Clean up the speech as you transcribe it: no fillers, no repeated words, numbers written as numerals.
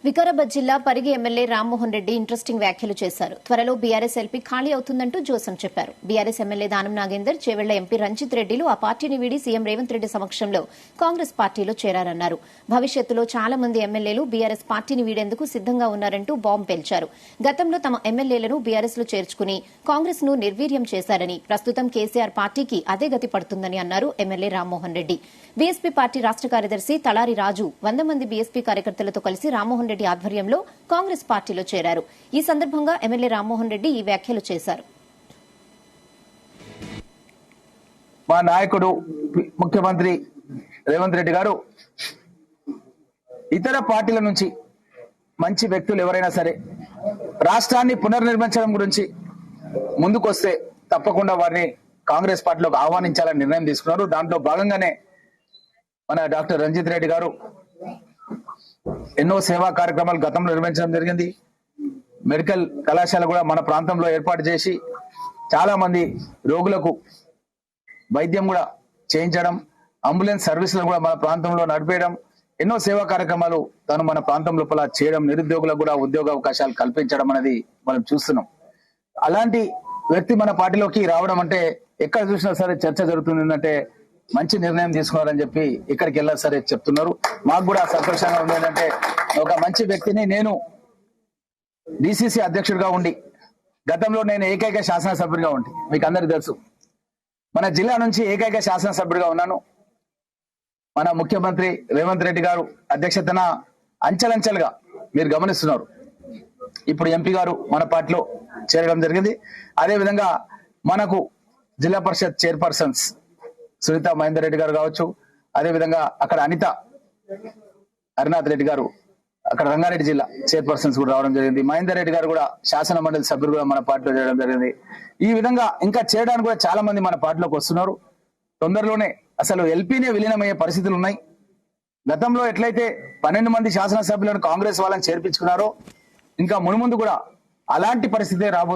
వికారాబాద్ జిల్లా Parigi MLA Rammohan Reddy interesting వ్యాఖ్యలు చేశారు. త్వరలో బీఆర్ఎస్ ఎల్పీ ఖాళీ అవుతుందంటూ జోసం చెప్పారు. BRS MLA Danam Nagender, Chevella MP Ranjith రెడ్డిలు ఆ పార్టీని వీడి సీఎం రేవంత్ రెడ్డి సమక్షంలో కాంగ్రెస్ పార్టీలో చేరారన్నారు. భవిష్యత్తులో చాలా మంది ఎమ్మెల్యేలు బీఆర్ఎస్ పార్టీని వీడేందుకు సిద్దంగా ఉన్నారంటూ బాంబు పేల్చారు. గతంలో తమ ఎమ్మెల్యేలను బీఆర్ఎస్ లో చేర్చుకుని కాంగ్రెస్ ను నిర్వీర్యం చేశారని, ప్రస్తుతం కేసీఆర్ పార్టీకి అదే గతి పడుతుందని అన్నారు MLA Rammohan Reddy. BSP party రాష్ట కార్యదర్శి తలారి రాజు 100 మంది బీఎస్పీ కార్యకర్తలతో కలిసి రామ్మోహన్ రెడ్డి ఆధ్వర్యంలో కాంగ్రెస్ పార్టీలో చేరారు. ఈ సందర్భంగా ఎమ్మెల్యే రామ్మోహన్ రెడ్డి ఈ వ్యాఖ్యలు చేశారు. మా నాయకుడు ముఖ్యమంత్రి రేవంత్ రెడ్డి గారు ఇతర పార్టీల నుంచి మంచి వ్యక్తులు ఎవరైనా సరే రాష్ట్రాన్ని పునర్నిర్మించడం గురించి ముందుకొస్తే తప్పకుండా వారిని కాంగ్రెస్ పార్టీలోకి ఆహ్వానించాలని నిర్ణయం తీసుకున్నారు. దాంట్లో భాగంగానే మన డాక్టర్ రంజిత్ రెడ్డి గారు ఎన్నో సేవా కార్యక్రమాలు గతంలో నిర్వహించడం జరిగింది. మెడికల్ కళాశాల కూడా మన ప్రాంతంలో ఏర్పాటు చేసి చాలా మంది రోగులకు వైద్యం కూడా చేయించడం, అంబులెన్స్ సర్వీసులు కూడా మన ప్రాంతంలో నడిపేయడం, ఎన్నో సేవా కార్యక్రమాలు తను మన ప్రాంతం లోపల చేయడం, నిరుద్యోగులకు కూడా ఉద్యోగ అవకాశాలు కల్పించడం అనేది మనం చూస్తున్నాం. అలాంటి వ్యక్తి మన పార్టీలోకి రావడం అంటే ఎక్కడ చూసినా సరే చర్చ జరుగుతుంది అంటే మంచి నిర్ణయం తీసుకున్నారని చెప్పి ఇక్కడికి వెళ్ళా సరే చెప్తున్నారు. మాకు కూడా సంతోషంగా ఉంది. ఏంటంటే ఒక మంచి వ్యక్తిని నేను డిసిసి అధ్యక్షుడిగా ఉండి గతంలో నేను ఏకైక శాసనసభ్యుడిగా ఉండి మీకు అందరికి తెలుసు, మన జిల్లా నుంచి ఏకైక శాసనసభ్యుడిగా ఉన్నాను. మన ముఖ్యమంత్రి రేవంత్ రెడ్డి గారు అధ్యక్షతన అంచెలంచెలుగా మీరు గమనిస్తున్నారు. ఇప్పుడు ఎంపీ గారు మన పార్టీలో చేరడం జరిగింది. అదేవిధంగా మనకు జిల్లా పరిషత్ చైర్పర్సన్స్ సునీత మహేందర్ రెడ్డి గారు కావచ్చు, అదేవిధంగా అక్కడ అనిత హరినాథ్ రెడ్డి గారు అక్కడ రంగారెడ్డి జిల్లా చైర్పర్సన్స్ కూడా రావడం జరిగింది. మహేందర్ రెడ్డి గారు కూడా శాసన మండలి సభ్యులు కూడా మన పార్టీలో చేయడం జరిగింది. ఈ విధంగా ఇంకా చేయడానికి కూడా చాలా మంది మన పార్టీలోకి వస్తున్నారు. తొందరలోనే అసలు ఎల్పీనే విలీనమయ్యే పరిస్థితులు ఉన్నాయి. గతంలో ఎట్లయితే 12 మంది శాసనసభ్యులను కాంగ్రెస్ వాళ్ళని చేర్పించుకున్నారో ఇంకా మునుముందు కూడా అలాంటి పరిస్థితే రాబోతుంది.